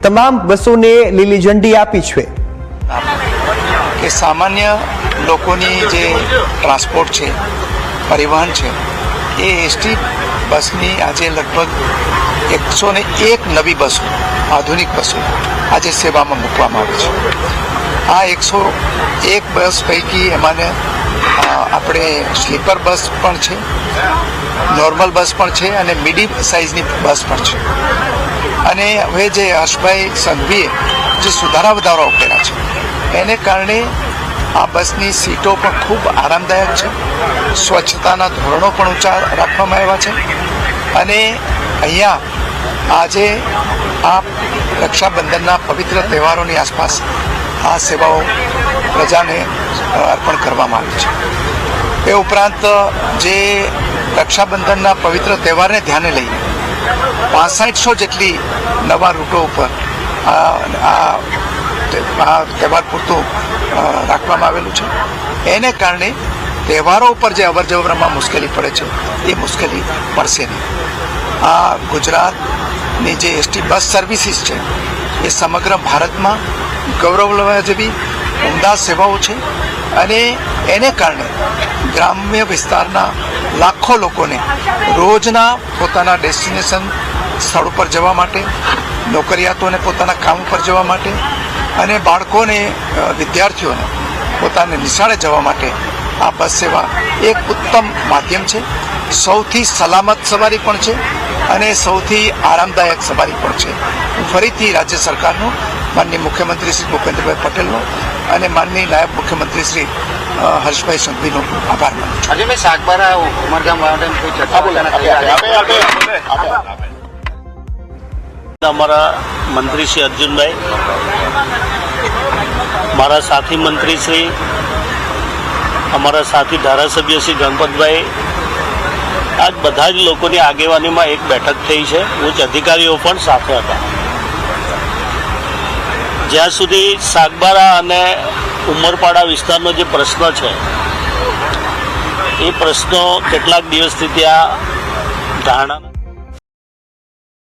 તમામ બસોને લીલી ઝંડી આપી છે કે સામાન્ય લોકોની જે ટ્રાન્સપોર્ટ છે, પરિવહન છે, એ એસટી બસની આજે લગભગ 101 નવી બસો, આધુનિક બસો આજે સેવામાં મૂકવામાં આવી છે। આ 101 બસ પૈકી એમાંને આપણે સ્લીપર બસ પણ છે, નોર્મલ બસ પણ છે અને મીડિયમ સાઇઝની બસ પણ છે। અને હવે જે હર્ષભાઈ સંઘવીએ જે સુધારા વધારા કર્યા છે એને કારણે આ બસની સીટો પણ ખૂબ આરામદાયક છે, સ્વચ્છતાના ધોરણો પણ ઊંચા રાખવામાં આવ્યા છે અને અહીંયા આજે આ રક્ષાબંધનના પવિત્ર તહેવારોની આસપાસ આ સેવાઓ પ્રજાને અર્પણ કરવામાં આવી છે। એ ઉપરાંત જે રક્ષાબંધનના પવિત્ર તહેવારને ધ્યાને લઈને 6500 જેટલી નવા રૂટો ઉપર આ તહેવાર પૂરતું રાખવામાં આવેલું છે। એને કારણે તહેવારો ઉપર જે અવરજવરમાં મુશ્કેલી પડે છે એ મુશ્કેલી પડશે નહીં। આ ગુજરાતની જે એસટી બસ સર્વિસીસ છે એ સમગ્ર ભારતમાં ગૌરવ લેવા જેવી ઉમદા સેવાઓ છે અને એને કારણે ગ્રામ્ય વિસ્તારના લાખો લોકોને રોજના પોતાના ડેસ્ટિનેશન સ્થળ ઉપર જવા માટે, નોકરિયાતોને પોતાના કામ ઉપર જવા માટે અને બાળકોને, વિદ્યાર્થીઓને પોતાને નિશાળે જવા માટે આ બસ સેવા એક ઉત્તમ માધ્યમ છે। સૌથી સલામત સવારી પણ છે અને સૌથી આરામદાયક સવારી પણ છે। હું ફરીથી રાજ્ય સરકારનો, માનનીય મુખ્યમંત્રી શ્રી ભૂપેન્દ્રભાઈ પટેલનો અને માનનીય નાયબ મુખ્યમંત્રી શ્રી હર્ષભાઈ સંઘવીનો આભાર માનું છું। આજે મેં સાગબારા ઉમરગામ કોઈ ચર્ચા અમારા મંત્રી શ્રી અર્જુનભાઈ, મારા સાથી મંત્રી શ્રી, અમારા સાથી ધારાસભ્ય શ્રી ગણપતભાઈ, આજ બધા જ લોકોની આગેવાનીમાં એક બેઠક થઈ છે। ઉચ્ચ અધિકારીઓ પણ સાથે હતા। જ્યાં સુધી સાગબારા અને ઉમરપાડા વિસ્તારનો જે પ્રશ્ન છે એ પ્રશ્નો કેટલાક દિવસથી ત્યાં ધારણા